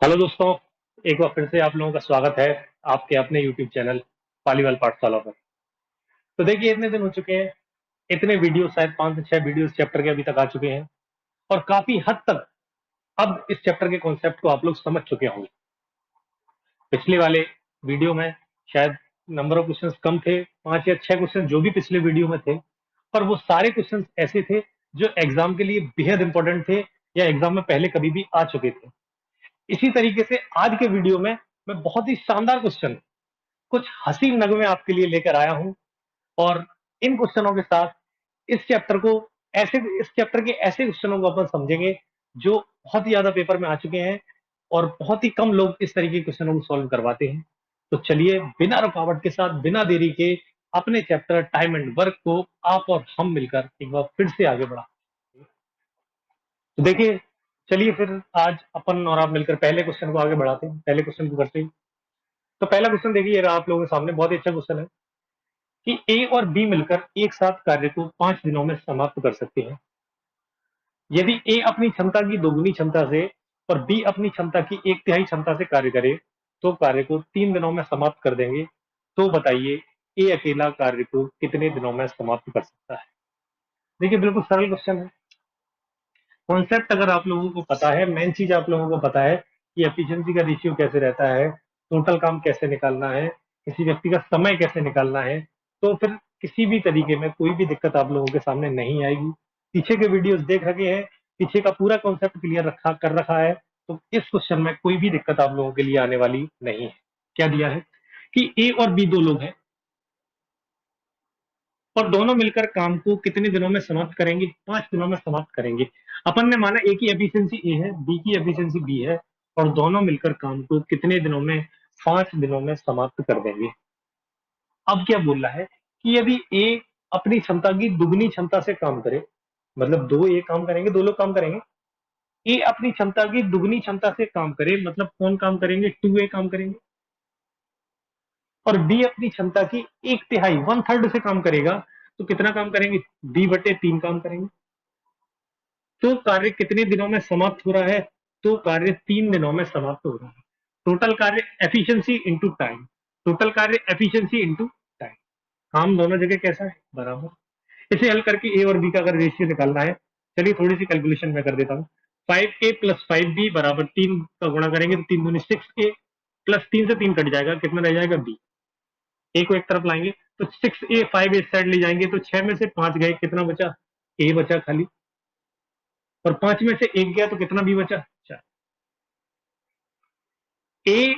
Hello दोस्तों, एक बार फिर से आप लोगों का स्वागत है आपके अपने यूट्यूब चैनल पालीवाल पाठशाला पर। तो देखिए, इतने दिन हो चुके हैं, इतने वीडियो शायद 5 से 6 वीडियो चैप्टर के अभी तक आ चुके हैं और काफी हद तक अब इस चैप्टर के कॉन्सेप्ट को आप लोग समझ चुके होंगे। पिछले वाले वीडियो में शायद नंबर ऑफ क्वेश्चंस कम थे, 5 या 6 क्वेश्चन जो भी पिछले वीडियो में थे, पर वो सारे क्वेश्चंस ऐसे थे जो एग्जाम के लिए बेहद इंपॉर्टेंट थे या एग्जाम में पहले कभी भी आ चुके थे। इसी तरीके से आज के वीडियो में मैं बहुत ही शानदार क्वेश्चन, कुछ हसीन नगमे आपके लिए लेकर आया हूं और इन क्वेश्चनों के साथ इस चैप्टर को इस चैप्टर के ऐसे क्वेश्चनों को अपन समझेंगे जो बहुत ही ज्यादा पेपर में आ चुके हैं और बहुत ही कम लोग इस तरीके के क्वेश्चनों को सॉल्व करवाते हैं। तो चलिए, बिना रुकावट के साथ, बिना देरी के अपने चैप्टर टाइम एंड वर्क को आप और हम मिलकर एक बार फिर से आगे बढ़ा। तो देखिए, चलिए फिर आज अपन और आप मिलकर पहले क्वेश्चन को आगे बढ़ाते हैं, पहले क्वेश्चन को करते हैं। तो पहला क्वेश्चन देखिए, ये रहा आप लोगों के सामने, बहुत ही अच्छा क्वेश्चन है कि ए और बी मिलकर एक साथ कार्य को 5 दिनों में समाप्त कर सकते हैं। यदि ए अपनी क्षमता की दोगुनी क्षमता से और बी अपनी क्षमता की एक तिहाई क्षमता से कार्य करे तो कार्य को 3 दिनों में समाप्त कर देंगे। तो बताइए, ए अकेला कार्य को कितने दिनों में समाप्त कर सकता है? देखिए, बिल्कुल सरल क्वेश्चन है। कॉन्सेप्ट अगर आप लोगों को पता है, मेन चीज आप लोगों को पता है कि एफिशिएंसी का रेशियो कैसे रहता है, टोटल काम कैसे निकालना है, किसी व्यक्ति का समय कैसे निकालना है, तो फिर किसी भी तरीके में कोई भी दिक्कत आप लोगों के सामने नहीं आएगी। पीछे के वीडियोस देख रखे हैं, पीछे का पूरा कॉन्सेप्ट क्लियर रखा है, तो इस क्वेश्चन में कोई भी दिक्कत आप लोगों के लिए आने वाली नहीं है। क्या दिया है कि ए और बी दो लोग हैं और दोनों मिलकर काम को कितने दिनों में समाप्त करेंगे? 5 दिनों में समाप्त करेंगे। अपन ने माना ए की एफिशिएंसी ए है, बी की एफिशिएंसी बी है और दोनों मिलकर काम को कितने दिनों में? 5 दिनों में समाप्त कर देंगे। अब क्या बोल रहा है कि यदि ए अपनी क्षमता की दुगनी क्षमता से काम करे, मतलब दो ए काम करेंगे, दो लोग काम करेंगे, ए अपनी क्षमता की दुगनी क्षमता से काम करे, मतलब कौन काम करेंगे? 2 ए काम करेंगे। और बी अपनी क्षमता की एक तिहाई, 1/3 से काम करेगा, तो कितना काम करेंगे? बी/3 काम करेंगे। तो कार्य कितने दिनों में समाप्त हो रहा है? तो कार्य 3 दिनों में समाप्त हो रहा है। टोटल कार्य एफिशिएंसी इनटू टाइम, टोटल कार्य एफिशिएंसी इनटू टाइम। काम दोनों जगह कैसा है? बराबर। इसे हल करके ए और बी का अगर रेशियो निकालना है, चलिए थोड़ी सी कैलकुलेशन मैं कर देता हूँ। 5a प्लस 5b बराबर 3 का गुणा करेंगे तो 3 दूनी 6a, प्लस 3 से 3 कट जाएगा, कितना रह जाएगा? बी। ए को एक तरफ लाएंगे तो 6a 5 इस साइड ले जाएंगे तो 6 में से 5 गए, कितना बचा? ए बचा खाली। और 5 में से 1 गया तो कितना बी बचा? 4। ए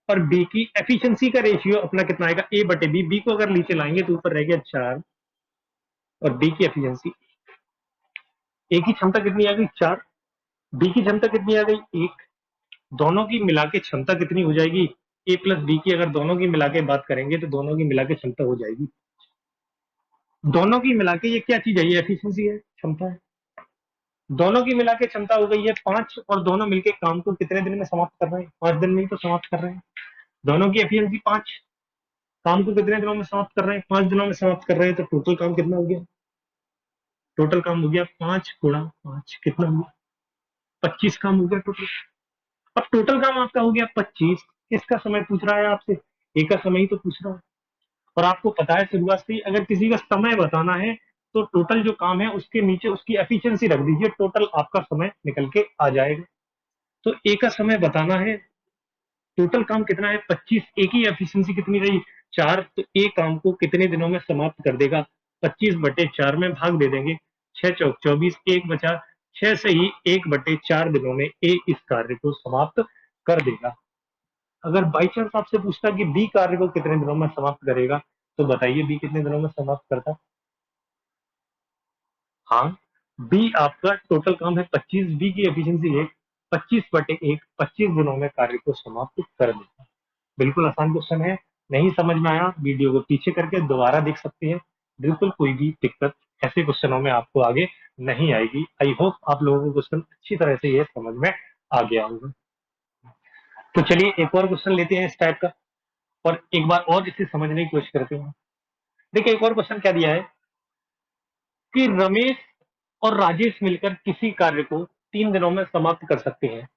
और बी की एफिशिएंसी का रेशियो अपना कितना आएगा? ए बटे बी। बी को अगर नीचे लाएंगे तो ऊपर रह गया 4 और बी की एफिशिएंसी, ए की क्षमता कितनी आ गई? 4। बी की क्षमता कितनी आ गई? 1। दोनों की मिला के क्षमता कितनी हो जाएगी? ए प्लस बी की अगर दोनों की मिला के बात करेंगे तो दोनों की मिला के क्षमता हो जाएगी, दोनों की मिला के, ये क्या चीज है? ये एफिशिएंसी है, क्षमता है। दोनों की मिला के क्षमता हो गई है 5 और दोनों मिलके काम को कितने दिन में समाप्त कर रहे हैं? 5 दिन में ही तो समाप्त कर रहे हैं। दोनों की एफिशिएंसी 5, काम को कितने दिनों में समाप्त कर रहे हैं? 5 दिनों में समाप्त कर रहे हैं। तो टोटल काम कितना हो गया? टोटल काम हो गया 5 × 5, कितना हुआ? 25 काम हो गया टोटल। अब टोटल काम आपका हो गया 25, किसका समय पूछ रहा है आपसे? ए का समय ही तो पूछ रहा है। और आपको पता है शुरुआत से ही, अगर किसी का समय बताना है तो टोटल जो काम है उसके नीचे उसकी एफिशिएंसी रख दीजिए, टोटल आपका समय निकल के आ जाएगा। तो ए का समय बताना है, टोटल काम कितना है? 25, ए की एफिशिएंसी कितनी रही? 4। तो ए काम को कितने दिनों में समाप्त कर देगा? 25/4 में भाग दे देंगे, 6 चौक 24, एक बचा, 6 से ही 1/4 दिनों में ए इस कार्य को समाप्त कर देगा। अगर बाई चांस आपसे पूछता कि बी कार्य को कितने दिनों में समाप्त करेगा, तो बताइए बी कितने दिनों में समाप्त करता? हाँ, बी आपका टोटल काम है 25, बी की एफिशिएंसी है 25/1, 25 दिनों में कार्य को समाप्त कर देगा। बिल्कुल आसान क्वेश्चन है। नहीं समझ में आया, वीडियो को पीछे करके दोबारा देख सकते हैं। बिल्कुल कोई भी दिक्कत ऐसे क्वेश्चनों में आपको आगे नहीं आएगी। आई होप आप लोगों को क्वेश्चन अच्छी तरह से ये समझ में आ गया होगा। तो चलिए एक और क्वेश्चन लेते हैं इस टाइप का और एक बार और इसे समझने की कोशिश करते हैं। देखिए, एक और क्वेश्चन क्या दिया है कि रमेश और राजेश मिलकर किसी कार्य को 3 दिनों में समाप्त कर सकते हैं।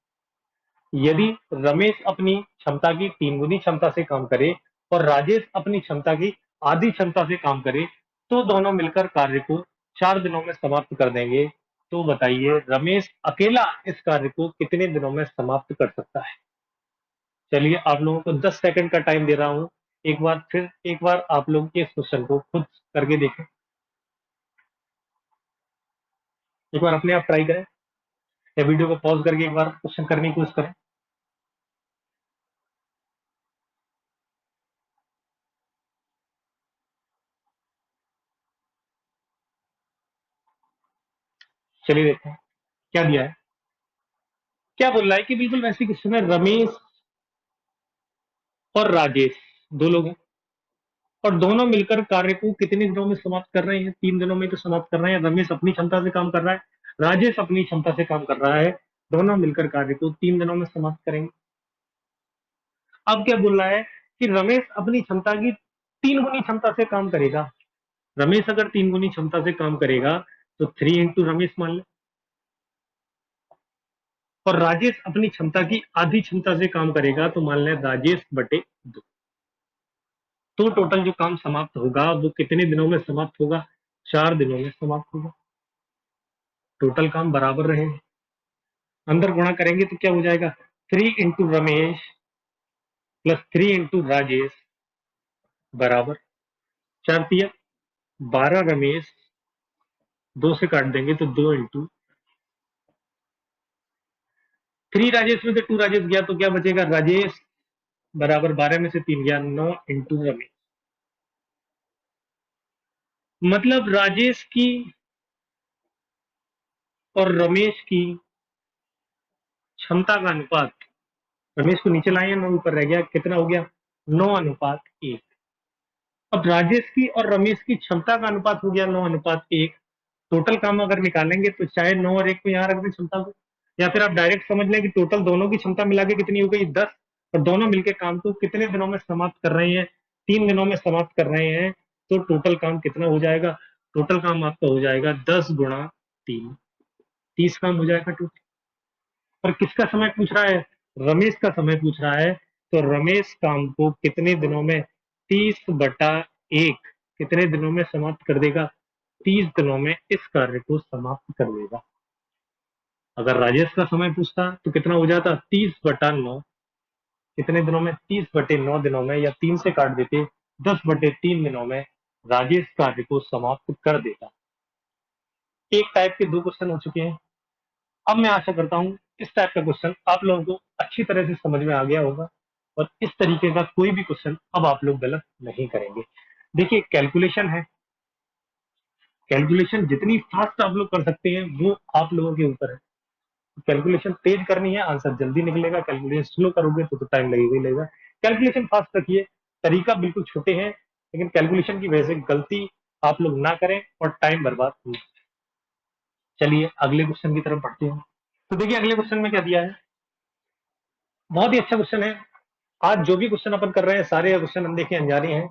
यदि रमेश अपनी क्षमता की 3 गुनी क्षमता से काम करे और राजेश अपनी क्षमता की आधी क्षमता से काम करे, तो दोनों मिलकर कार्य को 4 दिनों में समाप्त कर देंगे। तो बताइए रमेश अकेला इस कार्य को कितने दिनों में समाप्त कर सकता है? चलिए आप लोगों को 10 सेकंड का टाइम दे रहा हूं। एक बार आप लोग इस क्वेश्चन को खुद करके देखें। एक बार अपने आप ट्राई करें या वीडियो को पॉज करके एक बार क्वेश्चन करने की कोशिश करें। चलिए देखते हैं क्या दिया है। क्या बोल रहा है कि बिल्कुल वैसी क्वेश्चन है, रमेश और राजेश दो लोग हैं और दोनों मिलकर कार्य को कितने दिनों में समाप्त कर रहे हैं? 3 दिनों में तो समाप्त कर रहे हैं। रमेश अपनी क्षमता से काम कर रहा है, राजेश अपनी क्षमता से काम कर रहा है, दोनों मिलकर कार्य को 3 दिनों में समाप्त करेंगे। अब क्या बोल रहा है कि रमेश अपनी क्षमता की 3 गुनी क्षमता से काम करेगा। रमेश अगर 3 गुनी क्षमता से काम करेगा तो 3 इंटू रमेश मान ले, और राजेश अपनी क्षमता की आधी क्षमता से काम करेगा तो मान लें राजेश बटे 2। तो टोटल जो काम समाप्त होगा वो कितने दिनों में समाप्त होगा? 4 दिनों में समाप्त होगा। टोटल काम बराबर रहे, अंदर गुणा करेंगे तो क्या हो जाएगा? 3 into Ramesh plus 3 into Rajesh बराबर 4 12 रमेश, 2 से काट देंगे तो 2 इंटू 3 राजेश में से 2 राजेश गया तो क्या बचेगा? राजेश बराबर 12 में से 3 गया, 9 इंटू रमेश। मतलब राजेश की और रमेश की क्षमता का अनुपात, रमेश को नीचे लाए 9 ऊपर रह गया, कितना हो गया? 9:1। अब राजेश की और रमेश की क्षमता का अनुपात हो गया 9:1। टोटल काम अगर निकालेंगे तो चाहे 9 और 1 को यहाँ रख दें क्षमता को, या फिर आप डायरेक्ट समझ लें कि टोटल दोनों की क्षमता मिला के कितनी हो गई? 10। और दोनों मिलकर काम को कितने दिनों में समाप्त कर रहे हैं? 3 दिनों में समाप्त कर रहे हैं। तो टोटल काम कितना हो जाएगा? टोटल काम आपका हो जाएगा 10 गुणा 3, 30 काम हो जाएगा टोटल। पर किसका समय पूछ रहा है? रमेश का समय पूछ रहा है। तो रमेश काम को कितने दिनों में? 30/1 कितने दिनों में समाप्त कर देगा? 30 दिनों में इस कार्य को समाप्त कर देगा। अगर राजेश का समय पूछता तो कितना हो जाता? 30/9 कितने दिनों में? 30/9 दिनों में, या 3 से काट देते 10/3 दिनों में राजेश कार्य को समाप्त कर देता। एक टाइप के 2 क्वेश्चन हो चुके हैं। अब मैं आशा करता हूं इस टाइप का क्वेश्चन आप लोगों को अच्छी तरह से समझ में आ गया होगा और इस तरीके का कोई भी क्वेश्चन अब आप लोग गलत नहीं करेंगे। देखिए कैलकुलेशन है, कैलकुलेशन जितनी फास्ट आप लोग कर सकते हैं वो आप लोगों के ऊपर है। कैलकुलेशन तेज करनी है, आंसर जल्दी निकलेगा। कैलकुलेशन स्लो करोगे तो टाइम लगेगा ही लगेगा। कैलकुलेशन फास्ट रखिए, तरीका बिल्कुल छोटे हैं लेकिन कैलकुलेशन की वजह से गलती आप लोग ना करें और टाइम बर्बाद हो। चलिए अगले क्वेश्चन की तरफ बढ़ते हैं। तो देखिए अगले क्वेश्चन में क्या दिया है, बहुत ही अच्छा क्वेश्चन है। आज जो भी क्वेश्चन अपन कर रहे हैं सारे क्वेश्चन अनदेखे अनजाने हैं,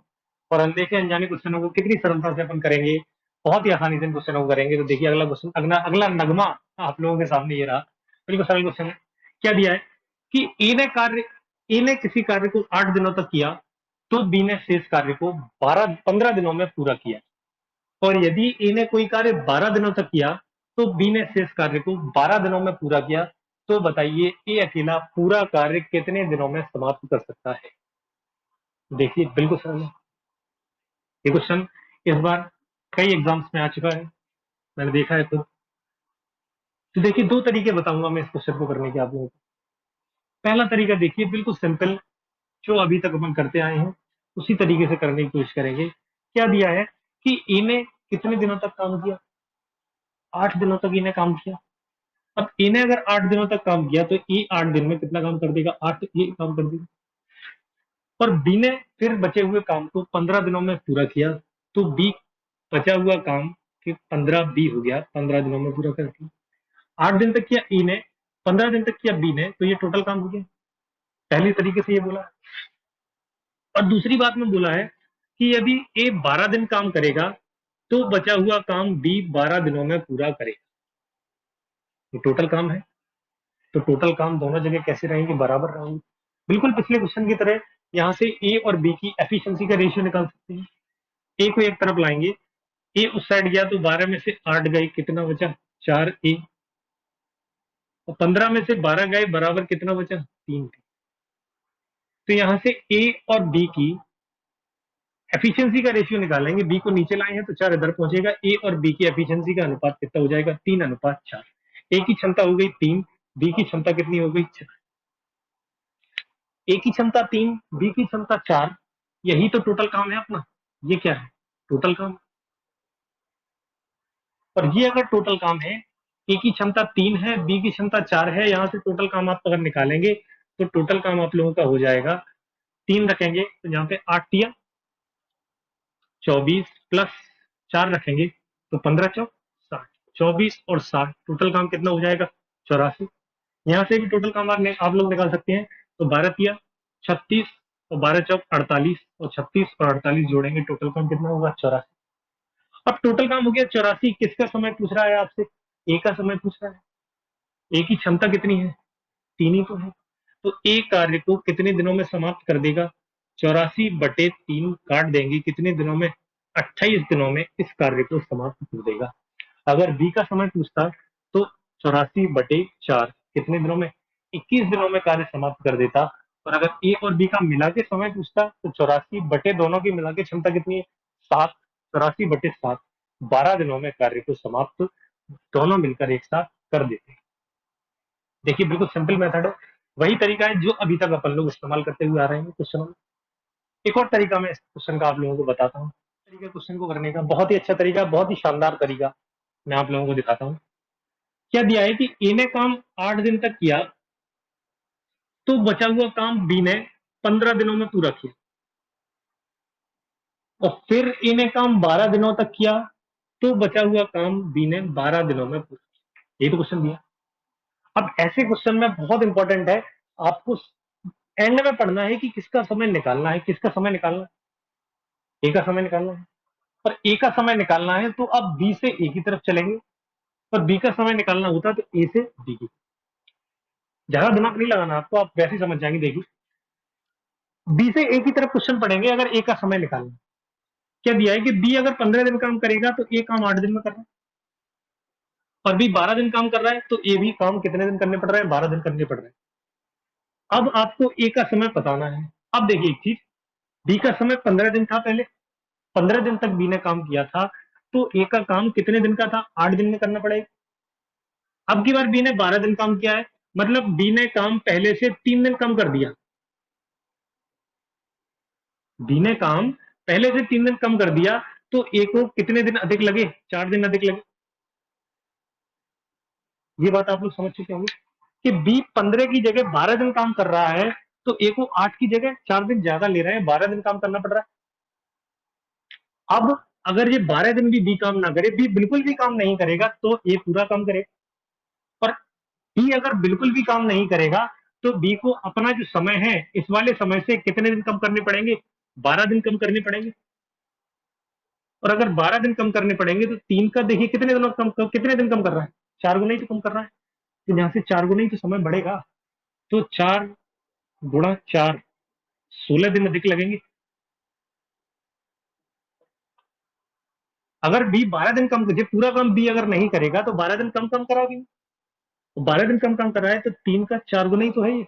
और अनदेखे अनजाने क्वेश्चनों को कितनी सरलता से अपन करेंगे, बहुत ही आसानी से इन क्वेश्चनों को करेंगे। तो देखिए अगला क्वेश्चन, अगला नगमा आप लोगों के सामने ये रहा। बिल्कुल सरल क्वेश्चन है। क्या दिया है कि ए ने किसी कार्य को 8 दिनों तक किया तो बी ने शेष कार्य को 15 दिनों में पूरा किया, और यदि ए ने कोई कार्य 12 दिनों तक किया तो बी ने शेष कार्य को 12 दिनों में पूरा किया। तो बताइए ए अकेला पूरा कार्य कितने दिनों में समाप्त कर सकता है? देखिए बिल्कुल सरल है ये क्वेश्चन, इस बार कई एग्जाम्स में आ चुका है, मैंने देखा है खुद। तो देखिए 2 तरीके बताऊंगा मैं इस क्वेश्चन को करने के आप लोगों को। पहला तरीका देखिए बिल्कुल सिंपल, जो अभी तक अपन करते आए हैं उसी तरीके से करने की कोशिश करेंगे। क्या दिया है कि ए ने कितने दिनों तक काम किया? 8 दिनों तक इन्हें काम किया। अब इन्हें अगर 8 दिनों तक काम किया तो ये 8 दिन में कितना काम कर देगा? 8 ये काम कर देगा। और बी ने फिर बचे हुए काम को 15 दिनों में पूरा किया, तो बी बचा हुआ काम कि 15 बी हो गया, 15 दिनों में पूरा कर दिया। 8 दिन तक किया ई ने, 15 दिन तक किया बी ने, तो ये टोटल काम हो गया। पहली तरीके से ये बोला। और दूसरी बात में बोला है कि यदि ए 12 दिन काम करेगा तो बचा हुआ काम बी 12 दिनों में पूरा करेगा। ये टोटल काम है। तो टोटल काम दोनों जगह कैसे रहेंगे, बराबर रहेंगे। बिल्कुल पिछले क्वेश्चन की तरह यहाँ से ए और बी की एफिशिएंसी का रेशियो निकाल सकते हैं। ए को एक तरफ लाएंगे, ए उस साइड गया तो 12 में से 8 गए, कितना बचा, 4 ए। और 15 में से 12 गए, बराबर कितना बचा, 3। तो यहाँ से ए और बी की एफिशिएंसी का रेशियो निकालेंगे। बी को नीचे लाए हैं तो 4 इधर पहुंचेगा। ए और बी की एफिशिएंसी का अनुपात कितना हो जाएगा, 3:4। ए की क्षमता हो गई 3, बी की क्षमता कितनी हो गई, 4। ए की क्षमता 3, बी की क्षमता 4। यही तो टोटल काम है अपना। ये क्या है, टोटल काम। और ये अगर टोटल काम है, ए की क्षमता 3 है, बी की क्षमता 4 है, यहाँ से टोटल काम आप अगर निकालेंगे तो टोटल काम आप लोगों का हो जाएगा, 3 रखेंगे तो यहाँ पे 8 या 24 प्लस 4 रखेंगे तो 15 चौक 60। 24 और 60 टोटल काम कितना हो जाएगा, 84। यहाँ से भी टोटल काम आप लोग निकाल सकते हैं। तो 12 36 और 12 चौक 48, और 36 और 48 जोड़ेंगे, टोटल काम कितना होगा, 84। अब टोटल काम हो गया 84। किसका समय पूछ रहा है आपसे, ए का समय पूछ रहा है। ए की क्षमता कितनी है, 3 ही तो है। तो ए कार्य को कितने दिनों में समाप्त कर देगा, 84/3 काट देंगे, कितने दिनों में, 28 दिनों में इस कार्य को समाप्त कर देगा। अगर बी का समय पूछता तो 84/4 कितने दिनों में, 21 दिनों में कार्य समाप्त कर देता। और अगर ए और बी का मिला के समय पूछता तो 84 बटे दोनों की मिला के क्षमता कितनी है, 7। 84/7 12 दिनों में कार्य को समाप्त दोनों मिलकर एक साथ कर देते हैं। देखिए बिल्कुल सिंपल मेथड है, वही तरीका है जो अभी तक अपन लोग इस्तेमाल करते हुए आ रहे हैं क्वेश्चनों में। एक और तरीका मैं इस क्वेश्चन का आप लोगों को बताता हूँ। तरीका क्वेश्चन को करने का बहुत ही अच्छा तरीका, बहुत ही शानदार तरीका मैं आप लोगों को दिखाता हूँ। क्या दिया है कि ए ने काम 8 दिन तक किया, तो बचा हुआ काम बी ने 15 दिनों में पूरा किया। और फिर ए ने काम 12 दिनों तक किया, तो बचा हुआ काम बी ने 12 दिनों में पूरा किया। ये तो क्वेश्चन दिया। अब ऐसे क्वेश्चन में बहुत इंपॉर्टेंट है, आपको एंड में पढ़ना है कि किसका समय निकालना है, किसका समय निकालना है, ए का समय निकालना है। और ए का समय निकालना है तो अब बी से ए की तरफ चलेंगे, और बी का समय निकालना होता तो ए से बी की। ज्यादा दिमाग नहीं लगाना आपको, आप वैसे ही समझ जाएंगे। देखिए बी से ए की तरफ क्वेश्चन पढ़ेंगे, अगर ए का समय निकालना। क्या दिया है कि बी अगर 15 दिन काम करेगा तो ए काम 8 दिन में कर रहा है, और बी 12 दिन काम कर रहा है तो ए भी काम कितने दिन करने पड़ रहे हैं, 12 दिन करने पड़ रहे हैं। अब आपको ए का समय बताना है। अब देखिए एक चीज, बी का समय 15 दिन था पहले, 15 दिन तक बी ने काम किया था, तो ए का काम कितने दिन का था, 8 दिन में करना पड़ेगा। अब की बार बी ने 12 दिन काम किया है, मतलब बी ने काम पहले से 3 दिन कम कर दिया। बी ने काम पहले से 3 दिन कम कर दिया, तो ए को कितने दिन अधिक लगे, 4 दिन अधिक लगे। ये बात आप लोग समझ चुके होंगे कि बी 15 की जगह 12 दिन काम कर रहा है, तो ए को 8 की जगह 4 दिन ज्यादा ले रहे हैं, 12 दिन काम करना पड़ रहा है। अब अगर ये 12 दिन भी बी काम ना करे, बी बिल्कुल भी काम नहीं करेगा, तो ए पूरा काम करेगा। और बी अगर बिल्कुल भी काम नहीं करेगा, तो बी को अपना जो समय है इस वाले समय से कितने दिन कम करने पड़ेंगे, 12 दिन कम करने पड़ेंगे। और अगर 12 दिन कम करने पड़ेंगे तो 3 का देखिए कितने दिनों कितने दिन कम कर रहा है, 4 गुना ही तो कम कर रहा है। तो यहाँ से 4 गुना ही तो समय बढ़ेगा। तो 4 × 4 16 दिन अधिक लगेंगे। अगर बी 12 दिन कम, पूरा काम बी अगर नहीं करेगा तो 12 दिन कम कम कराओगे। तो 12 दिन कम कम कराए तो 3 का 4 गुना ही तो है ये।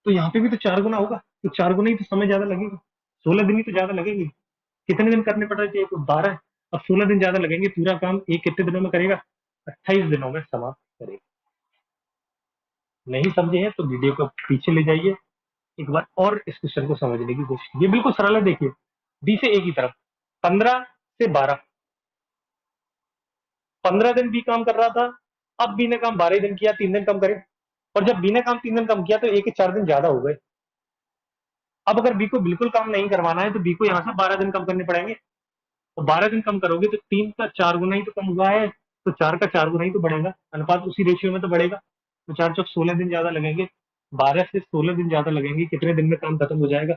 तो यहाँ पे भी तो 4 गुना होगा, तो 4 गुना ही तो समय ज्यादा लगेगा, 16 दिन ही तो ज्यादा लगेंगे। कितने दिन करने पड़ रहे थे, 12। अब 16 दिन ज्यादा लगेंगे, पूरा काम एक कितने दिनों में करेगा, 28 दिनों में समाप्त करेगा। नहीं समझे हैं तो वीडियो को पीछे ले जाइए, एक बार और इस क्वेश्चन को समझने की कोशिश। ये बिल्कुल सरल है। देखिए बी से ए की तरफ 15 से 12, 15 दिन बी काम कर रहा था। अब बी ने काम 12 दिन किया, 3 दिन कम करे। और जब बी ने काम 3 दिन कम किया तो ए के 4 दिन ज्यादा हो गए। अब अगर बी को बिल्कुल काम नहीं करवाना है तो बी को यहाँ से 12 दिन कम करने पड़ेंगे। तो 12 दिन कम करोगे तो 3 का 4 गुना ही तो कम हुआ है, तो 4 का 4 गुना ही तो बढ़ेगा, अनुपात उसी रेशियो में तो बढ़ेगा। तो 4 चौक 16 दिन ज्यादा लगेंगे, 12 से 16 दिन ज्यादा लगेंगे, कितने दिन में काम खत्म हो जाएगा,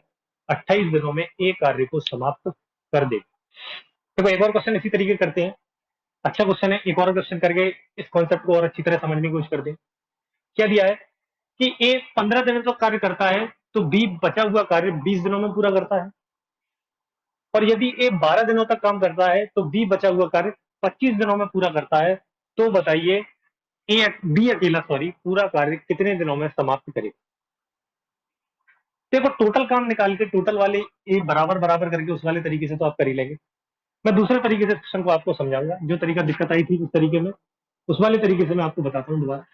28 दिनों में एक कार्य को समाप्त कर देगा। देखो एक और क्वेश्चन इसी तरीके करते हैं। अच्छा क्वेश्चन है, एक और क्वेश्चन करके इस कॉन्सेप्ट को और अच्छी तरह समझने की कोशिश करते हैं। क्या दिया है कि ए 15 दिनों तक कार्य करता है तो बी बचा हुआ कार्य 20 दिनों में पूरा करता है, और यदि ए 12 दिनों तक काम करता है तो बी बचा हुआ कार्य 25 दिनों में पूरा करता है। तो बताइए ए बी अकेला पूरा कार्य कितने दिनों में समाप्त करेगा। देखो टोटल काम निकाल के टोटल वाले ए बराबर बराबर करके उस वाले तरीके से तो आप कर ही लेंगे। मैं दूसरे तरीके से क्वेश्चन को आपको समझाऊंगा, जो तरीका दिक्कत आई थी उस तरीके में, उस वाले तरीके से मैं आपको बताता हूँ दोबारा।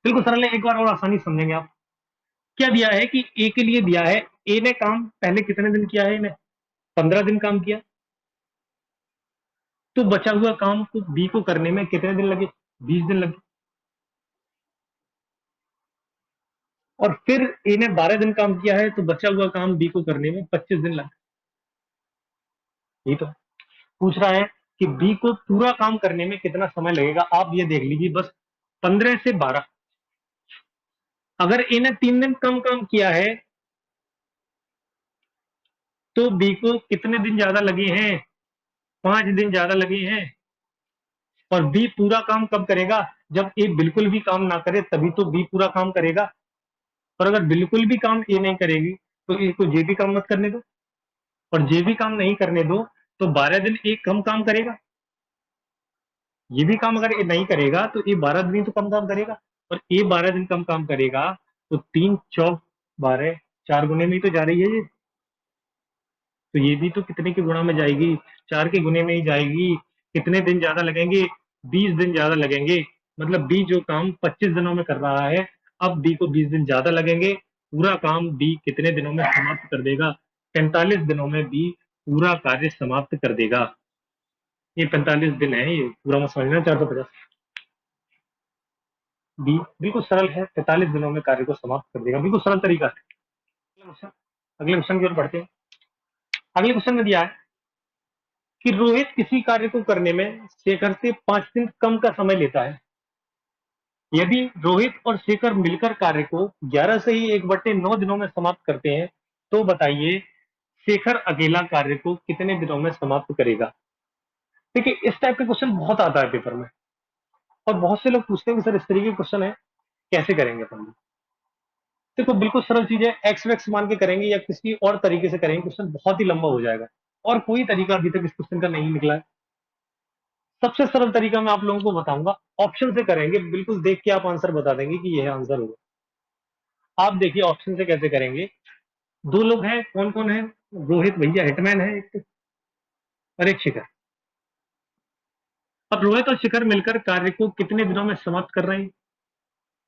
बिल्कुल सरल है, एक बार और आसानी से समझेंगे आप। क्या दिया है कि ए के लिए दिया है, ए ने काम पहले कितने दिन किया है, इन्हें 15 दिन काम किया, तो बचा हुआ काम को बी को करने में कितने दिन लगे, 20 दिन लगे। और फिर ए ने 12 दिन काम किया है तो बचा हुआ काम बी को करने में 25 दिन लगे। ये तो पूछ रहा है कि बी को पूरा काम करने में कितना समय लगेगा। आप ये देख लीजिए बस 15 से 12, अगर ए ने 3 दिन कम काम किया है तो बी को कितने दिन ज्यादा लगे हैं, 5 दिन ज्यादा लगे हैं। और बी पूरा काम कब करेगा, जब ए बिल्कुल भी काम ना करे तभी तो बी पूरा काम करेगा। और अगर बिल्कुल भी काम ए नहीं करेगी तो ए को जे भी काम मत करने दो, और जे भी काम नहीं करने दो तो 12 दिन ए कम काम करेगा। ये भी काम अगर ये नहीं करेगा तो ये 12 दिन ही तो कम काम करेगा, और ये 12 दिन कम काम करेगा तो 3 चौक 12, 4 गुने में ही तो जा रही है ये। तो ये भी तो कितने के गुणा में जाएगी, 4 के गुने में ही जाएगी। कितने दिन ज्यादा लगेंगे, 20 दिन ज्यादा लगेंगे। मतलब बी जो काम 25 दिनों में कर रहा है, अब बी को 20 दिन ज्यादा लगेंगे। पूरा काम बी कितने दिनों में समाप्त कर देगा, 45 दिनों में बी पूरा कार्य समाप्त कर देगा। ये 45 दिन है, ये पूरा मत समझना 450। बी बिल्कुल सरल है, 45 दिनों में कार्य को समाप्त कर देगा, बिल्कुल सरल तरीका है। अगले क्वेश्चन की ओर बढ़ते हैं। अगले क्वेश्चन में दिया है कि रोहित किसी कार्य को करने में शेखर से 5 दिन कम का समय लेता है। यदि रोहित और शेखर मिलकर कार्य को 11 से ही 1/9 दिनों में समाप्त करते हैं तो बताइए शेखर अकेला कार्य को कितने दिनों में समाप्त करेगा। देखिए इस टाइप के क्वेश्चन बहुत आता है पेपर में, और बहुत से लोग पूछते हैं कि सर इस तरीके के क्वेश्चन है कैसे करेंगे अपन। देखो बिल्कुल सरल चीज है, एक्स वैक्स मान के करेंगे या किसी और तरीके से करेंगे क्वेश्चन बहुत ही लंबा हो जाएगा, और कोई तरीका अभी तक इस क्वेश्चन का नहीं निकला है। सबसे सरल तरीका मैं आप लोगों को बताऊंगा, ऑप्शन से करेंगे, बिल्कुल देख के आप आंसर बता देंगे कि यह आंसर होगा। आप देखिए ऑप्शन से कैसे करेंगे। दो लोग हैं, कौन कौन है, रोहित भैया हिटमैन है एक, और एक शिखर। अब रोहित और शिखर मिलकर कार्य को कितने दिनों में समाप्त कर रहे हैं,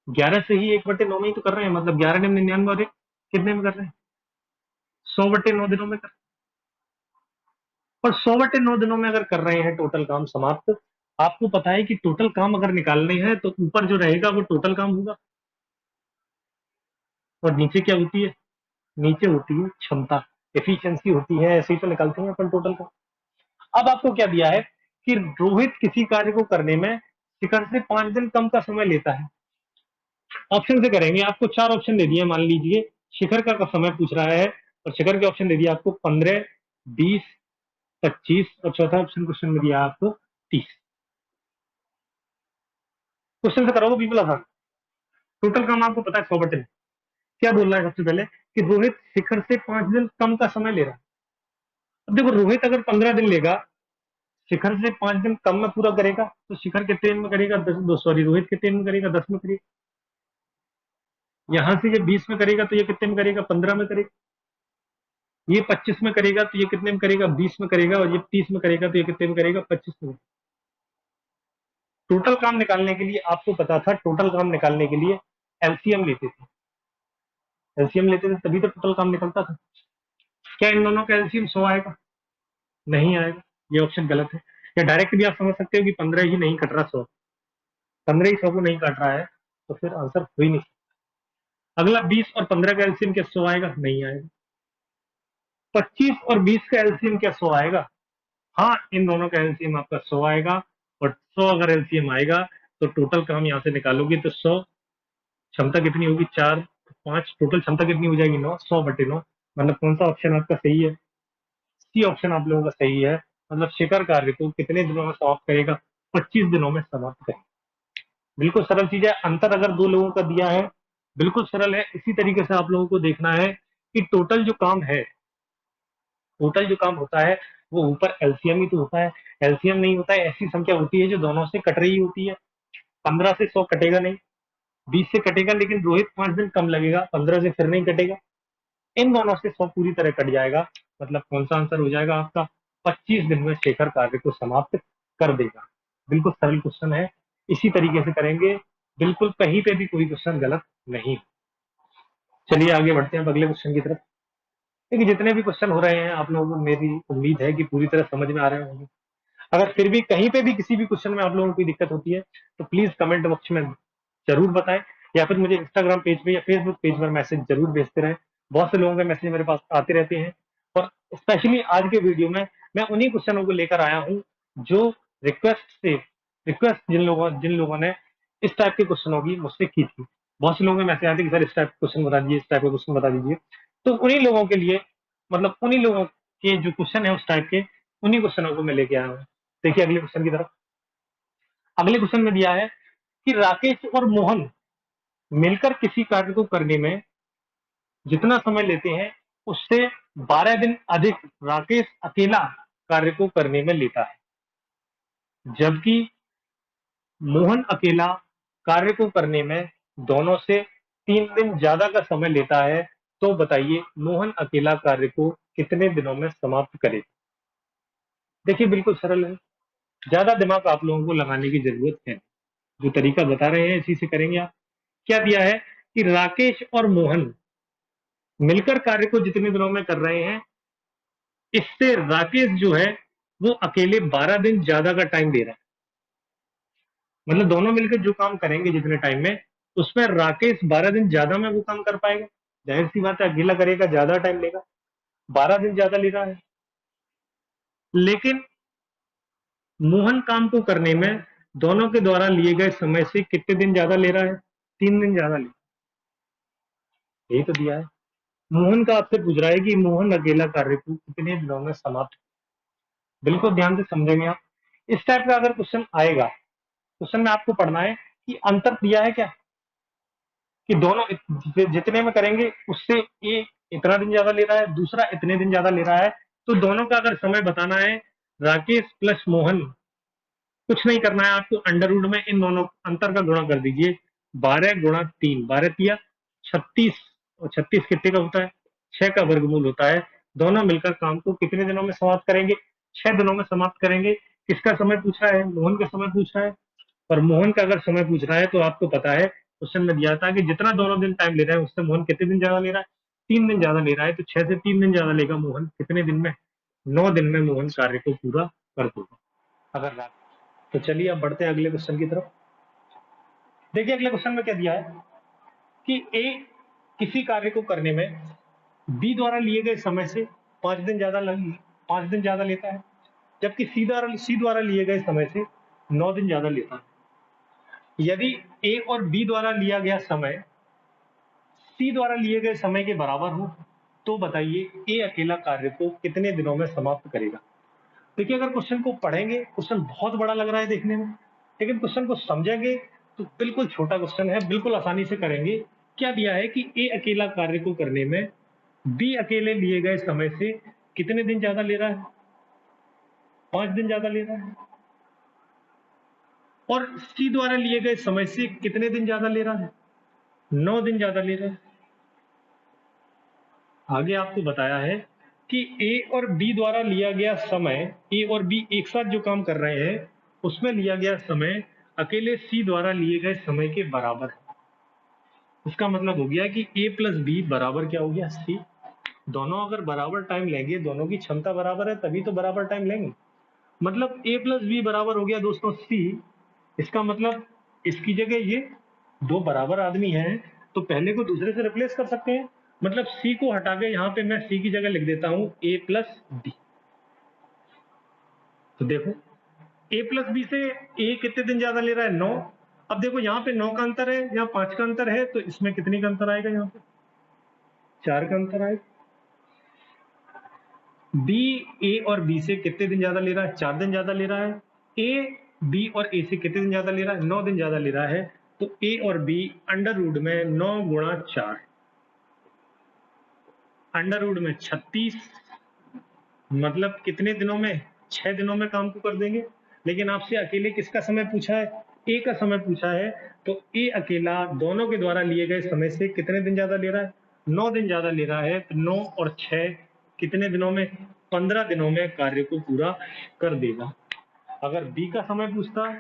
11 से ही 1/9 में ही तो कर रहे हैं, मतलब 11 और 1 कितने में कर रहे हैं, 100/9 दिनों में कर। और 100/9 दिनों में अगर कर रहे हैं टोटल काम समाप्त, आपको पता है कि टोटल काम अगर निकालने हैं तो ऊपर जो रहेगा वो टोटल काम होगा, और नीचे क्या होती है, नीचे होती है क्षमता, एफिशिएंसी होती है, ऐसे ही तो निकालते हैं अपन टोटल का। अब आपको क्या दिया है कि रोहित किसी कार्य को करने में शिखर से 5 दिन कम का समय लेता है। ऑप्शन से करेंगे, आपको 4 ऑप्शन दे दिए, मान लीजिए शिखर का समय पूछ रहा है, और शिखर के ऑप्शन दे दिया आपको 15, 20, 25, और चौथा ऑप्शन क्वेश्चन में दिया आपको 30। क्वेश्चन से करोगे बिल्कुल आसान, टोटल काम आपको पता है 100/10। क्या बोल रहा है सबसे पहले कि रोहित शिखर से 5 दिन कम का समय ले रहा है। अब देखो रोहित अगर 15 दिन लेगा, शिखर से 5 दिन कम में पूरा करेगा, तो शिखर कितने दिन में करेगा, 10, सॉरी रोहित कितने दिन में करेगा, 10 में करेगा। यहां से ये 20 में करेगा तो ये कितने में करेगा, 15 में करेगा। ये 25 में करेगा तो ये कितने में करेगा, 20 में करेगा। और ये 30 में करेगा तो ये कितने में करेगा, 25 में। टोटल काम निकालने के लिए आपको पता था, टोटल काम निकालने के लिए एलसीएम लेते थे, एलसीएम लेते थे तभी तो टोटल काम निकलता था। क्या इन दोनों का एलसीएम 100 आएगा, नहीं आएगा, ये ऑप्शन गलत है। या डायरेक्ट भी आप समझ सकते हो कि 15 ही नहीं कट रहा 100, 15 ही 100 को नहीं काट रहा है, तो फिर आंसर हो ही नहीं। अगला 20 और 15 का एलसीएम क्या 100 आएगा, नहीं आएगा। 25 और 20 का एलसीएम क्या 100 आएगा, हाँ इन दोनों का एलसीएम आपका 100 आएगा। और 100 अगर एलसीएम आएगा तो टोटल काम यहां से निकालोगे तो 100, क्षमता कितनी होगी 4, 5, टोटल क्षमता कितनी हो जाएगी 9, 100/9। मतलब कौन सा ऑप्शन आपका सही है, सी ऑप्शन आप लोगों का सही है। मतलब शिखर कार्य को कितने दिनों में समाप्त करेगा, 25 दिनों में समाप्त करेगा। बिल्कुल सरल चीज है। अंतर अगर दो लोगों का दिया है, बिल्कुल सरल है। इसी तरीके से आप लोगों को देखना है कि टोटल जो काम होता है वो ऊपर एलसीएम ही तो होता है। एलसीएम नहीं होता है, ऐसी संख्या होती है जो दोनों से कट रही होती है। 15 से 100 कटेगा नहीं, 20 से कटेगा, लेकिन रोहित 5 दिन कम लगेगा, 15 से फिर नहीं कटेगा। इन दोनों से 100 पूरी तरह कट जाएगा। मतलब कौन सा आंसर हो जाएगा आपका? 25 दिन में शेखर कार्य को समाप्त कर देगा। बिल्कुल सरल क्वेश्चन है, इसी तरीके से करेंगे, बिल्कुल कहीं पे भी कोई क्वेश्चन गलत नहीं। चलिए आगे बढ़ते हैं अब अगले क्वेश्चन की तरफ। देखिए जितने भी क्वेश्चन हो रहे हैं आप लोगों को मेरी उम्मीद है कि पूरी तरह समझ में आ रहे होंगे। अगर फिर भी कहीं पे भी किसी भी क्वेश्चन में आप लोगों को कोई दिक्कत होती है तो प्लीज कमेंट बॉक्स में जरूर बताएं, या फिर मुझे इंस्टाग्राम पेज पे या फेसबुक पेज पर मैसेज जरूर भेजते रहें। बहुत से लोगों के मैसेज मेरे पास आते रहते हैं, और स्पेशली आज के वीडियो में मैं उन्हीं क्वेश्चनों को लेकर आया हूँ जो रिक्वेस्ट जिन लोगों ने इस टाइप के क्वेश्चनों की मुझसे की थी। बहुत से लोगों के मैसेज आते हैं कि सर इस टाइप का क्वेश्चन बता दीजिए, इस टाइप का क्वेश्चन बता दीजिए। तो उन्हीं लोगों के लिए, मतलब उन्हीं लोगों के जो क्वेश्चन है उस टाइप के, उन्हीं क्वेश्चनों को मैं लेके आया हूँ। देखिए अगले क्वेश्चन की तरफ। अगले क्वेश्चन में दिया है कि राकेश और मोहन मिलकर किसी कार्य को करने में जितना समय लेते हैं उससे 12 दिन अधिक राकेश अकेला कार्य को करने में लेता है, जबकि मोहन अकेला कार्य को करने में दोनों से 3 दिन ज्यादा का समय लेता है। तो बताइए मोहन अकेला कार्य को कितने दिनों में समाप्त करे? देखिए बिल्कुल सरल है, ज्यादा दिमाग आप लोगों को लगाने की जरूरत है। जो तरीका बता रहे हैं इसी से करेंगे आप। क्या दिया है कि राकेश और मोहन मिलकर कार्य को जितने दिनों में कर रहे हैं, इससे राकेश जो है वो अकेले 12 दिन ज्यादा का टाइम दे रहा है। मतलब दोनों मिलकर जो काम करेंगे जितने टाइम में, उसमें राकेश 12 दिन ज्यादा में वो काम कर पाएगा। जाहिर सी बात है, अकेला करेगा ज्यादा टाइम लेगा, 12 दिन ज्यादा ले रहा है। लेकिन मोहन काम को करने में दोनों के द्वारा लिए गए समय से कितने दिन ज्यादा ले रहा है? 3 दिन ज्यादा ले, यही तो दिया है। मोहन का आपसे पूछ रहा है कि मोहन अकेला कार्य को कितने दिनों में समाप्त। बिल्कुल ध्यान से समझेंगे आप। इस टाइप का अगर क्वेश्चन आएगा, क्वेश्चन में आपको पढ़ना है कि अंतर दिया है क्या, कि दोनों जितने में करेंगे उससे एक इतना दिन ज्यादा ले रहा है, दूसरा इतने दिन ज्यादा ले रहा है। तो दोनों का अगर समय बताना है, राकेश प्लस मोहन, कुछ नहीं करना है आपको, अंडर रूट में इन दोनों अंतर का गुणा कर दीजिए। 12 गुणा 3, 12 तिया 36, और 36 कितने का होता है? 6 का वर्गमूल होता है। दोनों मिलकर काम को कितने दिनों में समाप्त करेंगे? 6 दिनों में समाप्त करेंगे। किसका समय पूछा है? मोहन का समय पूछ रहा है। और मोहन का अगर समय पूछ रहा है तो आपको पता है क्वेश्चन में दिया था कि जितना दोनों दिन टाइम ले रहे हैं उससे मोहन कितने दिन ज्यादा ले रहा है? 3 दिन ज्यादा ले रहा है। तो 6 से 3 दिन ज्यादा लेगा मोहन, कितने दिन में? 9 दिन में मोहन कार्य को पूरा कर देगा। अगर रात, तो चलिए अब बढ़ते हैं अगले क्वेश्चन की तरफ। देखिए अगले क्वेश्चन में क्या दिया है कि ए किसी कार्य को करने में बी द्वारा लिए गए समय से 5 दिन ज्यादा लेता है, जबकि सी द्वारा लिए गए समय से 9 दिन ज्यादा लेता है। यदि ए और बी द्वारा लिया गया समय सी द्वारा लिए गए समय के बराबर हो तो बताइए ए अकेला कार्य को कितने दिनों में समाप्त करेगा? देखिए अगर क्वेश्चन को पढ़ेंगे, क्वेश्चन बहुत बड़ा लग रहा है देखने में, लेकिन क्वेश्चन को समझेंगे तो बिल्कुल छोटा क्वेश्चन है, बिल्कुल आसानी से करेंगे। क्या दिया है कि ए अकेला कार्य को करने में बी अकेले लिए गए समय से कितने दिन ज्यादा ले रहा है? 5 दिन ज्यादा ले रहा है। और सी द्वारा लिए गए समय से कितने दिन ज्यादा ले रहा है? 9 दिन ज्यादा ले रहा है। आगे आपको बताया है कि ए और बी द्वारा लिया गया समय, ए और बी एक साथ जो काम कर रहे हैं उसमें लिया गया समय अकेले सी द्वारा लिए गए समय के बराबर है। इसका मतलब हो गया कि ए प्लस बी बराबर क्या हो गया? सी। दोनों अगर बराबर टाइम लेंगे, दोनों की क्षमता बराबर है तभी तो बराबर टाइम लेंगे। मतलब ए प्लस बी बराबर हो गया दोस्तों सी। इसका मतलब इसकी जगह ये दो बराबर आदमी हैं, तो पहले को दूसरे से रिप्लेस कर सकते हैं। मतलब सी को हटा के यहाँ पे मैं सी की जगह लिख देता हूं ए प्लस बी। तो देखो ए प्लस बी से ए कितने दिन ज्यादा ले रहा है? 9। अब देखो यहाँ पे 9 का अंतर है, यहाँ 5 का अंतर है, तो इसमें कितने का अंतर आएगा? यहाँ पे 4 का अंतर आएगा। बी ए और बी से कितने दिन ज्यादा ले रहा है? 4 दिन ज्यादा ले रहा है। ए बी और ए से कितने दिन ज्यादा ले रहा है? 9 दिन ज्यादा ले रहा है। तो ए और बी अंडर रूट में 9 गुणा 4, अंडर रूट में 36, मतलब कितने दिनों में? 6 दिनों में काम को कर देंगे। लेकिन आपसे अकेले किसका समय पूछा है? ए का समय पूछा है। तो ए अकेला दोनों के द्वारा लिए गए समय से कितने दिन ज्यादा ले रहा है? 9 दिन ज्यादा ले रहा है। तो 9 और 6 कितने दिनों में? 15 दिनों में कार्य को पूरा कर देगा। अगर बी का समय पूछता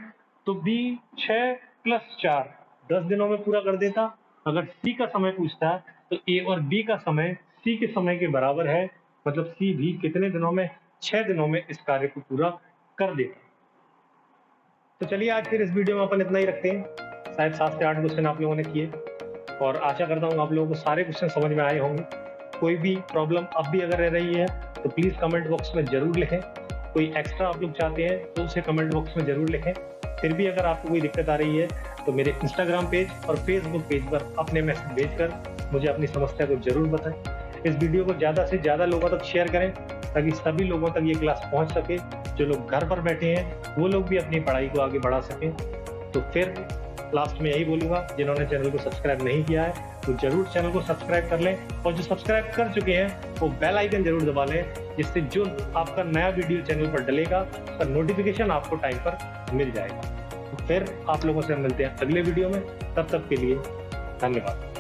तो बी 6 प्लस 4 10 दिनों में पूरा कर देता। अगर सी का समय पूछता तो ए और बी का समय सी के समय के बराबर है, मतलब सी भी कितने दिनों में? 6 दिनों में इस कार्य को पूरा कर देता। तो चलिए आज फिर इस वीडियो में अपन इतना ही रखते हैं। शायद 7 से 8 क्वेश्चन आप लोगों ने किए और आशा करता हूँ आप लोगों को सारे क्वेश्चन समझ में आए होंगे। कोई भी प्रॉब्लम अब भी अगर रह रही है तो प्लीज कमेंट बॉक्स में जरूर लिखें। कोई एक्स्ट्रा आप लोग चाहते हैं तो उसे कमेंट बॉक्स में जरूर लिखें। फिर भी अगर आपको कोई दिक्कत आ रही है तो मेरे इंस्टाग्राम पेज और फेसबुक पेज पर अपने मैसेज भेजकर मुझे अपनी समस्या को जरूर बताएं। इस वीडियो को ज़्यादा से ज़्यादा लोगों तक शेयर करें ताकि सभी लोगों तक ये क्लास पहुंच सके। जो लोग घर पर बैठे हैं वो लोग भी अपनी पढ़ाई को आगे बढ़ा सकें। तो फिर लास्ट में यही बोलूंगा, जिन्होंने चैनल को सब्सक्राइब नहीं किया है तो जरूर चैनल को सब्सक्राइब कर लें, और जो सब्सक्राइब कर चुके हैं वो बेल आइकन जरूर दबा लें, जिससे जो आपका नया वीडियो चैनल पर डलेगा उसका नोटिफिकेशन आपको टाइम पर मिल जाएगा। तो फिर आप लोगों से मिलते हैं अगले वीडियो में। तब तक के लिए धन्यवाद।